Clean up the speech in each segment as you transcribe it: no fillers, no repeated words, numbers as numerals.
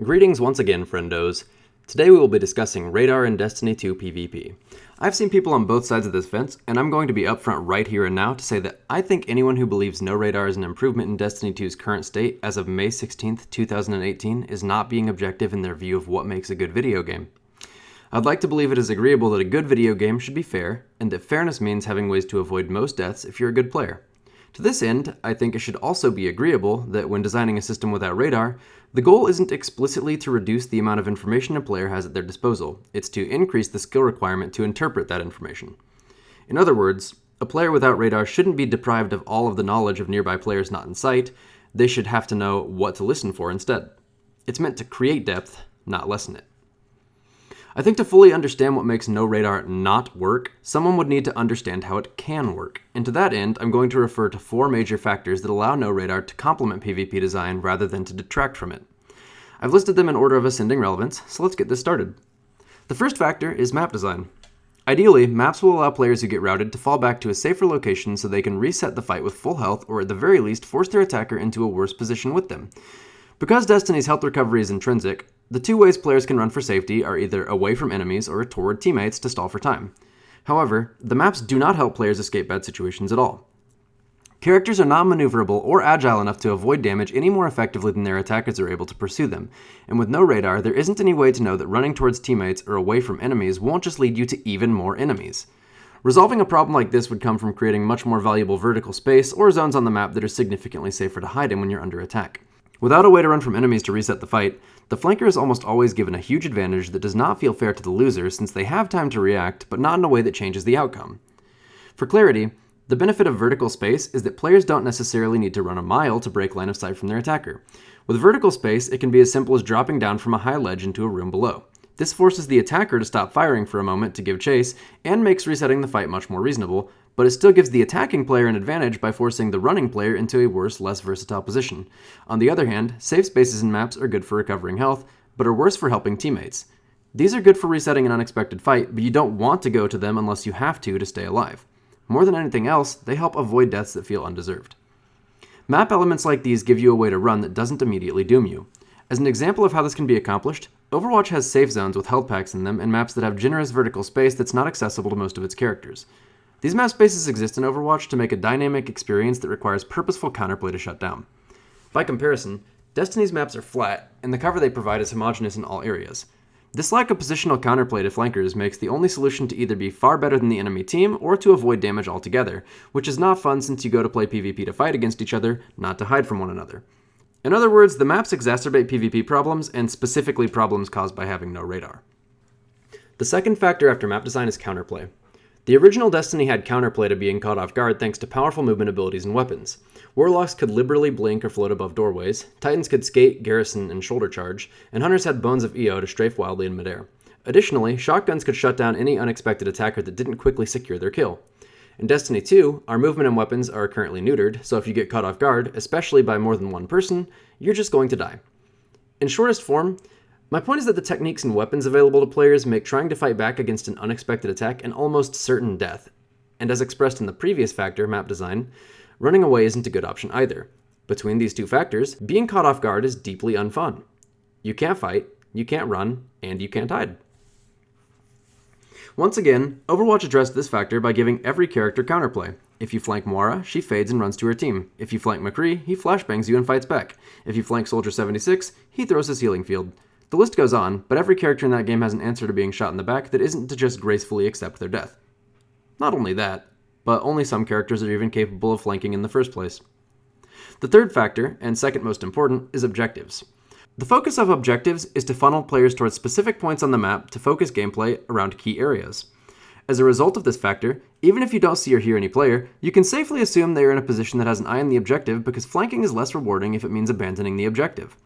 Greetings once again, friendos. Today we will be discussing radar in Destiny 2 PvP. I've seen people on both sides of this fence, and I'm going to be upfront right here and now to say that I think anyone who believes no radar is an improvement in Destiny 2's current state as of May 16th, 2018 is not being objective in their view of what makes a good video game. I'd like to believe it is agreeable that a good video game should be fair, and that fairness means having ways to avoid most deaths if you're a good player. To this end, I think it should also be agreeable that when designing a system without radar, the goal isn't explicitly to reduce the amount of information a player has at their disposal, it's to increase the skill requirement to interpret that information. In other words, a player without radar shouldn't be deprived of all of the knowledge of nearby players not in sight, they should have to know what to listen for instead. It's meant to create depth, not lessen it. I think to fully understand what makes no radar not work, someone would need to understand how it can work. And to that end, I'm going to refer to four major factors that allow no radar to complement PvP design rather than to detract from it. I've listed them in order of ascending relevance, so let's get this started. The first factor is map design. Ideally, maps will allow players who get routed to fall back to a safer location so they can reset the fight with full health or at the very least force their attacker into a worse position with them. Because Destiny's health recovery is intrinsic, the two ways players can run for safety are either away from enemies or toward teammates to stall for time. However, the maps do not help players escape bad situations at all. Characters are not maneuverable or agile enough to avoid damage any more effectively than their attackers are able to pursue them, and with no radar, there isn't any way to know that running towards teammates or away from enemies won't just lead you to even more enemies. Resolving a problem like this would come from creating much more valuable vertical space or zones on the map that are significantly safer to hide in when you're under attack. Without a way to run from enemies to reset the fight, the flanker is almost always given a huge advantage that does not feel fair to the loser since they have time to react, but not in a way that changes the outcome. For clarity, the benefit of vertical space is that players don't necessarily need to run a mile to break line of sight from their attacker. With vertical space, it can be as simple as dropping down from a high ledge into a room below. This forces the attacker to stop firing for a moment to give chase, and makes resetting the fight much more reasonable, but it still gives the attacking player an advantage by forcing the running player into a worse, less versatile position. On the other hand, safe spaces in maps are good for recovering health, but are worse for helping teammates. These are good for resetting an unexpected fight, but you don't want to go to them unless you have to stay alive. More than anything else, they help avoid deaths that feel undeserved. Map elements like these give you a way to run that doesn't immediately doom you. As an example of how this can be accomplished, Overwatch has safe zones with health packs in them and maps that have generous vertical space that's not accessible to most of its characters. These map spaces exist in Overwatch to make a dynamic experience that requires purposeful counterplay to shut down. By comparison, Destiny's maps are flat, and the cover they provide is homogeneous in all areas. This lack of positional counterplay to flankers makes the only solution to either be far better than the enemy team or to avoid damage altogether, which is not fun since you go to play PvP to fight against each other, not to hide from one another. In other words, the maps exacerbate PvP problems, and specifically problems caused by having no radar. The second factor after map design is counterplay. The original Destiny had counterplay to being caught off guard thanks to powerful movement abilities and weapons. Warlocks could liberally blink or float above doorways, Titans could skate, garrison, and shoulder charge, and Hunters had Bones of Io to strafe wildly in midair. Additionally, shotguns could shut down any unexpected attacker that didn't quickly secure their kill. In Destiny 2, our movement and weapons are currently neutered, so if you get caught off guard, especially by more than one person, you're just going to die. In shortest form, my point is that the techniques and weapons available to players make trying to fight back against an unexpected attack an almost certain death. And as expressed in the previous factor, map design, running away isn't a good option either. Between these two factors, being caught off guard is deeply unfun. You can't fight, you can't run, and you can't hide. Once again, Overwatch addressed this factor by giving every character counterplay. If you flank Moira, she fades and runs to her team. If you flank McCree, he flashbangs you and fights back. If you flank Soldier 76, he throws his healing field. The list goes on, but every character in that game has an answer to being shot in the back that isn't to just gracefully accept their death. Not only that, but only some characters are even capable of flanking in the first place. The third factor, and second most important, is objectives. The focus of objectives is to funnel players towards specific points on the map to focus gameplay around key areas. As a result of this factor, even if you don't see or hear any player, you can safely assume they are in a position that has an eye on the objective because flanking is less rewarding if it means abandoning the objective.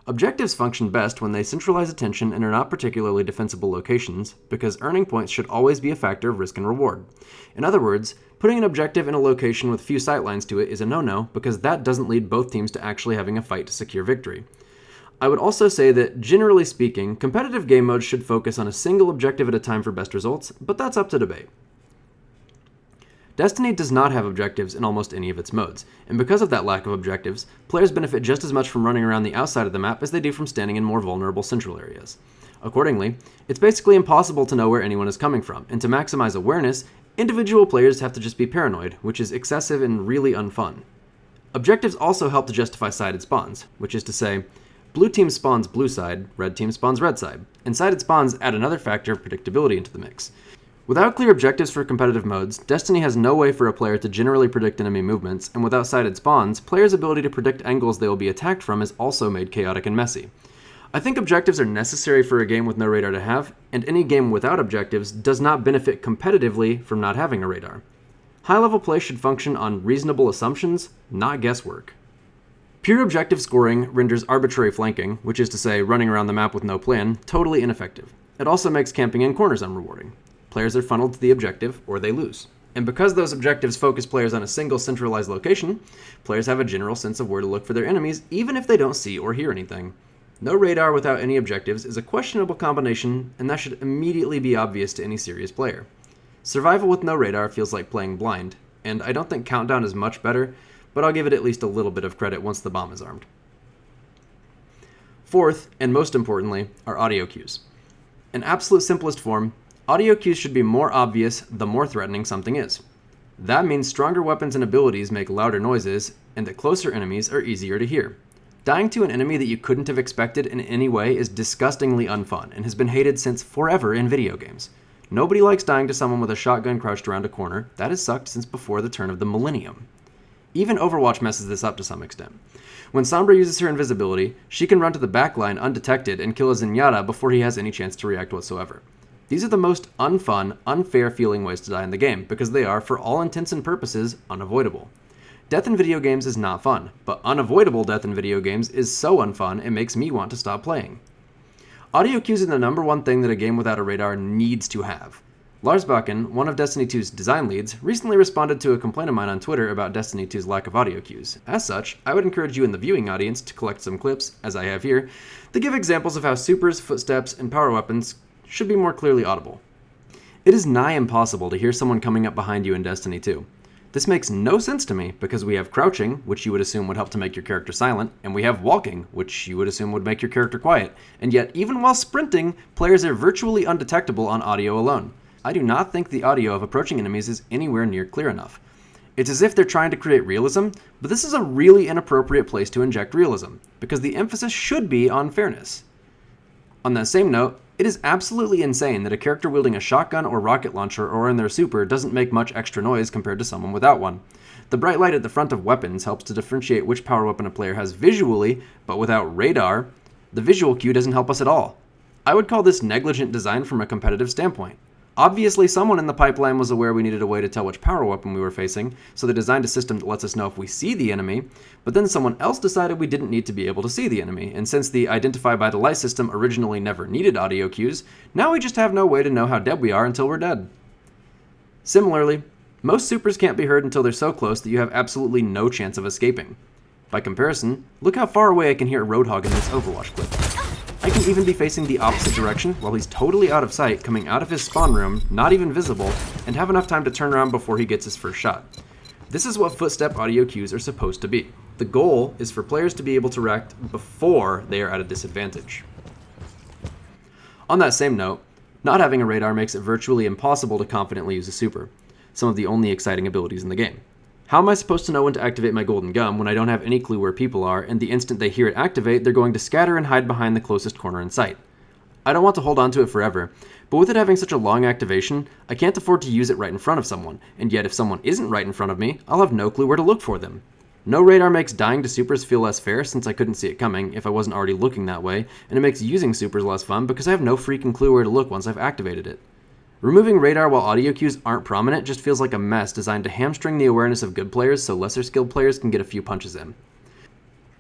Objectives function best when they centralize attention and are not particularly defensible locations, because earning points should always be a factor of risk and reward. In other words, putting an objective in a location with few sightlines to it is a no-no, because that doesn't lead both teams to actually having a fight to secure victory. I would also say that, generally speaking, competitive game modes should focus on a single objective at a time for best results, but that's up to debate. Destiny does not have objectives in almost any of its modes, and because of that lack of objectives, players benefit just as much from running around the outside of the map as they do from standing in more vulnerable central areas. Accordingly, it's basically impossible to know where anyone is coming from, and to maximize awareness, individual players have to just be paranoid, which is excessive and really unfun. Objectives also help to justify sided spawns, which is to say, blue team spawns blue side, red team spawns red side, and sided spawns add another factor of predictability into the mix. Without clear objectives for competitive modes, Destiny has no way for a player to generally predict enemy movements, and without sided spawns, players' ability to predict angles they will be attacked from is also made chaotic and messy. I think objectives are necessary for a game with no radar to have, and any game without objectives does not benefit competitively from not having a radar. High-level play should function on reasonable assumptions, not guesswork. Pure objective scoring renders arbitrary flanking, which is to say running around the map with no plan, totally ineffective. It also makes camping in corners unrewarding. Players are funneled to the objective, or they lose. And because those objectives focus players on a single centralized location, players have a general sense of where to look for their enemies, even if they don't see or hear anything. No radar without any objectives is a questionable combination, and that should immediately be obvious to any serious player. Survival with no radar feels like playing blind, and I don't think Countdown is much better, but I'll give it at least a little bit of credit once the bomb is armed. Fourth, and most importantly, are audio cues. In absolute simplest form, audio cues should be more obvious the more threatening something is. That means stronger weapons and abilities make louder noises, and that closer enemies are easier to hear. Dying to an enemy that you couldn't have expected in any way is disgustingly unfun, and has been hated since forever in video games. Nobody likes dying to someone with a shotgun crouched around a corner. That has sucked since before the turn of the millennium. Even Overwatch messes this up to some extent. When Sombra uses her invisibility, she can run to the backline undetected and kill a Zenyatta before he has any chance to react whatsoever. These are the most unfun, unfair feeling ways to die in the game, because they are, for all intents and purposes, unavoidable. Death in video games is not fun, but unavoidable death in video games is so unfun it makes me want to stop playing. Audio cues are the number one thing that a game without a radar needs to have. Lars Bakken, one of Destiny 2's design leads, recently responded to a complaint of mine on Twitter about Destiny 2's lack of audio cues. As such, I would encourage you in the viewing audience to collect some clips, as I have here, to give examples of how supers, footsteps, and power weapons should be more clearly audible. It is nigh impossible to hear someone coming up behind you in Destiny 2. This makes no sense to me because we have crouching, which you would assume would help to make your character silent, and we have walking, which you would assume would make your character quiet, and yet even while sprinting, players are virtually undetectable on audio alone. I do not think the audio of approaching enemies is anywhere near clear enough. It's as if they're trying to create realism, but this is a really inappropriate place to inject realism, because the emphasis should be on fairness. On that same note, it is absolutely insane that a character wielding a shotgun or rocket launcher or in their super doesn't make much extra noise compared to someone without one. The bright light at the front of weapons helps to differentiate which power weapon a player has visually, but without radar, the visual cue doesn't help us at all. I would call this negligent design from a competitive standpoint. Obviously, someone in the pipeline was aware we needed a way to tell which power weapon we were facing, so they designed a system that lets us know if we see the enemy, but then someone else decided we didn't need to be able to see the enemy, and since the Identify by the Light system originally never needed audio cues, now we just have no way to know how dead we are until we're dead. Similarly, most supers can't be heard until they're so close that you have absolutely no chance of escaping. By comparison, look how far away I can hear Roadhog in this Overwatch clip. I can even be facing the opposite direction while he's totally out of sight, coming out of his spawn room, not even visible, and have enough time to turn around before he gets his first shot. This is what footstep audio cues are supposed to be. The goal is for players to be able to react before they are at a disadvantage. On that same note, not having a radar makes it virtually impossible to confidently use a super, some of the only exciting abilities in the game. How am I supposed to know when to activate my golden gum when I don't have any clue where people are, and the instant they hear it activate, they're going to scatter and hide behind the closest corner in sight? I don't want to hold on to it forever, but with it having such a long activation, I can't afford to use it right in front of someone, and yet if someone isn't right in front of me, I'll have no clue where to look for them. No radar makes dying to supers feel less fair since I couldn't see it coming if I wasn't already looking that way, and it makes using supers less fun because I have no freaking clue where to look once I've activated it. Removing radar while audio cues aren't prominent just feels like a mess designed to hamstring the awareness of good players so lesser skilled players can get a few punches in.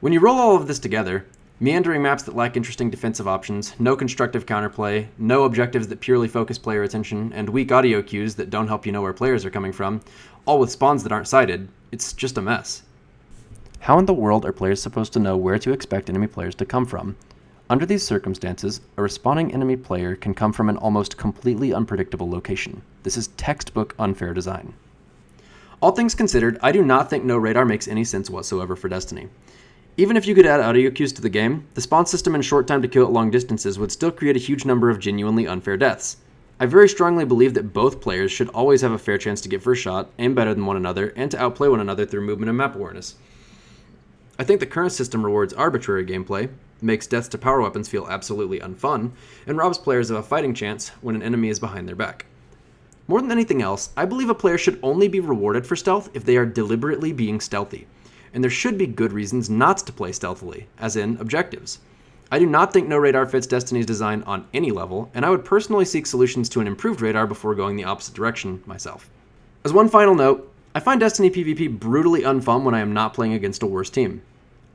When you roll all of this together, meandering maps that lack interesting defensive options, no constructive counterplay, no objectives that purely focus player attention, and weak audio cues that don't help you know where players are coming from, all with spawns that aren't sighted, it's just a mess. How in the world are players supposed to know where to expect enemy players to come from? Under these circumstances, a respawning enemy player can come from an almost completely unpredictable location. This is textbook unfair design. All things considered, I do not think no radar makes any sense whatsoever for Destiny. Even if you could add audio cues to the game, the spawn system and short time to kill at long distances would still create a huge number of genuinely unfair deaths. I very strongly believe that both players should always have a fair chance to get first shot, aim better than one another, and to outplay one another through movement and map awareness. I think the current system rewards arbitrary gameplay, makes deaths to power weapons feel absolutely unfun, and robs players of a fighting chance when an enemy is behind their back. More than anything else, I believe a player should only be rewarded for stealth if they are deliberately being stealthy, and there should be good reasons not to play stealthily, as in objectives. I do not think no radar fits Destiny's design on any level, and I would personally seek solutions to an improved radar before going the opposite direction myself. As one final note, I find Destiny PvP brutally unfun when I am not playing against a worse team.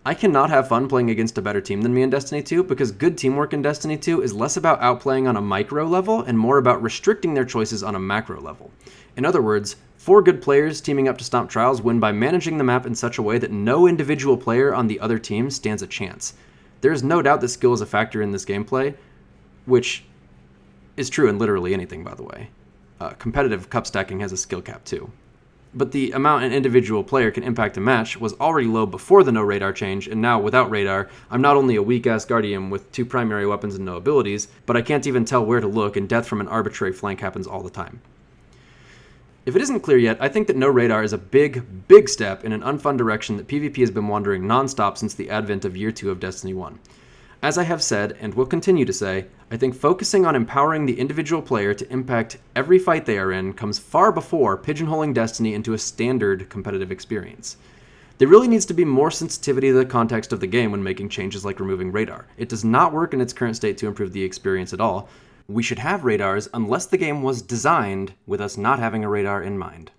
I cannot have fun playing against a better team than me in Destiny 2 because good teamwork in Destiny 2 is less about outplaying on a micro level and more about restricting their choices on a macro level. In other words, 4 good players teaming up to stomp trials win by managing the map in such a way that no individual player on the other team stands a chance. There is no doubt that skill is a factor in this gameplay, which is true in literally anything, by the way. Competitive cup stacking has a skill cap too. But the amount an individual player can impact a match was already low before the no radar change, and now without radar, I'm not only a weak-ass Guardian with 2 primary weapons and no abilities, but I can't even tell where to look, and death from an arbitrary flank happens all the time. If it isn't clear yet, I think that no radar is a big, big step in an unfun direction that PvP has been wandering non-stop since the advent of Year 2 of Destiny 1. As I have said, and will continue to say, I think focusing on empowering the individual player to impact every fight they are in comes far before pigeonholing Destiny into a standard competitive experience. There really needs to be more sensitivity to the context of the game when making changes like removing radar. It does not work in its current state to improve the experience at all. We should have radars unless the game was designed with us not having a radar in mind.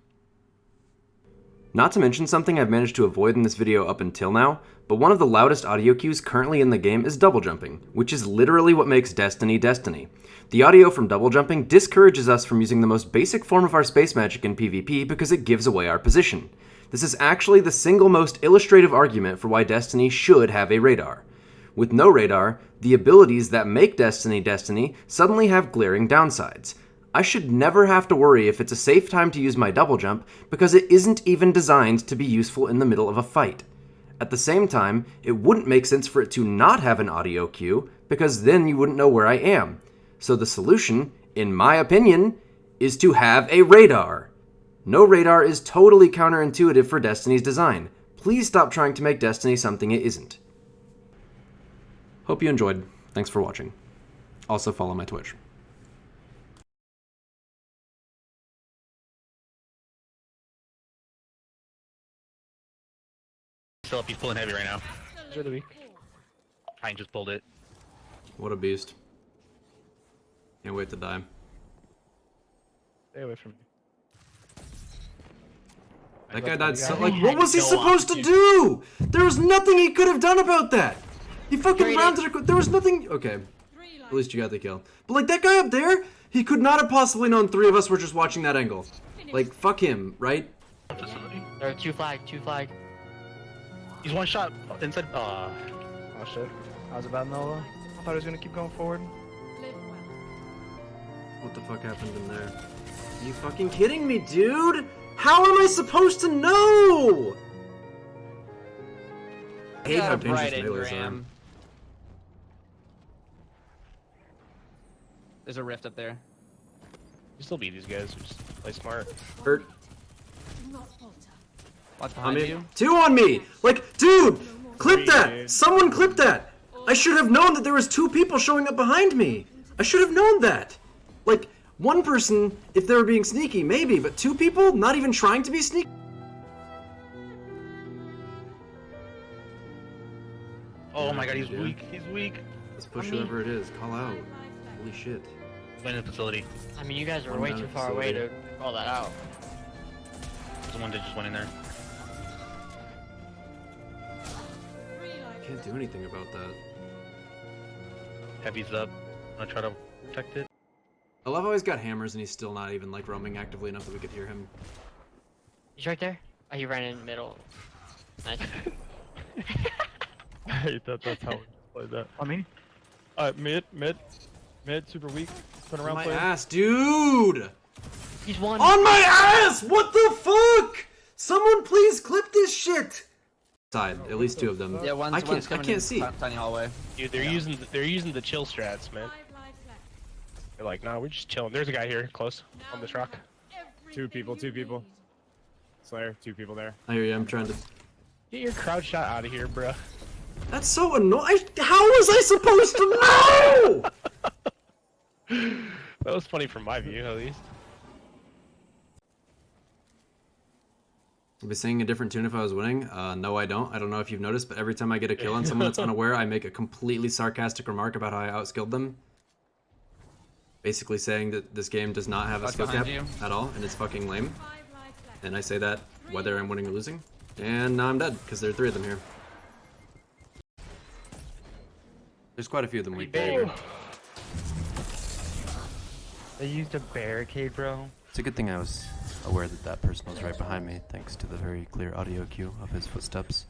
Not to mention something I've managed to avoid in this video up until now, but one of the loudest audio cues currently in the game is double jumping, which is literally what makes Destiny Destiny. The audio from double jumping discourages us from using the most basic form of our space magic in PvP because it gives away our position. This is actually the single most illustrative argument for why Destiny should have a radar. With no radar, the abilities that make Destiny Destiny suddenly have glaring downsides. I should never have to worry if it's a safe time to use my double jump because it isn't even designed to be useful in the middle of a fight. At the same time, it wouldn't make sense for it to not have an audio cue because then you wouldn't know where I am. So the solution, in my opinion, is to have a radar. No radar is totally counterintuitive for Destiny's design. Please stop trying to make Destiny something it isn't. Hope you enjoyed. Thanks for watching. Also follow my Twitch. Philip, he's pulling heavy right now. Enjoy the week. I just pulled it. What a beast. Can't wait to die. Stay away from me. That guy died so, like, what was he supposed to do? There was nothing he could have done about that. He fucking rounded it. There was nothing. Okay. At least you got the kill. But, like, that guy up there, he could not have possibly known 3 of us were just watching that angle. Like, fuck him, right? There are 2 flag. He's one shot inside. Oh shit. I was about Nova. I thought he was gonna keep going forward. What the fuck happened in there? Are you fucking kidding me, dude? How am I supposed to know? I hate how dangerous melees are. There's a rift up there. You still beat these guys. Just play smart. Hurt. Watch behind you. 2 on me! Like, dude! Clip that! Someone clip that! I should have known that there was 2 people showing up behind me! I should have known that! Like, 1 person, if they were being sneaky, maybe, but 2 people not even trying to be sneaky? Oh my god, he's weak. He's weak. Let's push whoever it is. Call out. Holy shit. Went in the facility. I mean, you guys were way too far away to call that out. There's one that just went in there. Can't do anything about that. Heavy's up. I'm gonna try to protect it. I love how he's got hammers and he's still not even, like, roaming actively enough that we could hear him. He's right there. Oh, he ran in the middle. Nice. I hate that. That's how we play that. I mean, mid, super weak. Turn around, On my play. ass, dude! He's one. On my ass! What the fuck? Someone please clip this shit! Side, at least 2 of them. Yeah, one's I coming can't in see. tiny hallway. Dude, they're using the chill strats, man. They're like, nah, we're just chilling. There's a guy here, close, on this rock. Two people. Slayer, 2 people there. I hear you, I'm trying to... Get your crowd shot out of here, bruh. That's so annoying. How was I supposed to know? That was funny from my view, at least. I'd be singing a different tune if I was winning. No, I don't. I don't know if you've noticed, but every time I get a kill on someone that's unaware, I make a completely sarcastic remark about how I outskilled them. Basically saying that this game does not have a skill cap at all, and it's fucking lame. And I say that whether I'm winning or losing. And now I'm dead, because there are 3 of them here. There's quite a few of them weak there. They used a barricade, bro. It's a good thing I was aware that that person was right behind me, thanks to the very clear audio cue of his footsteps.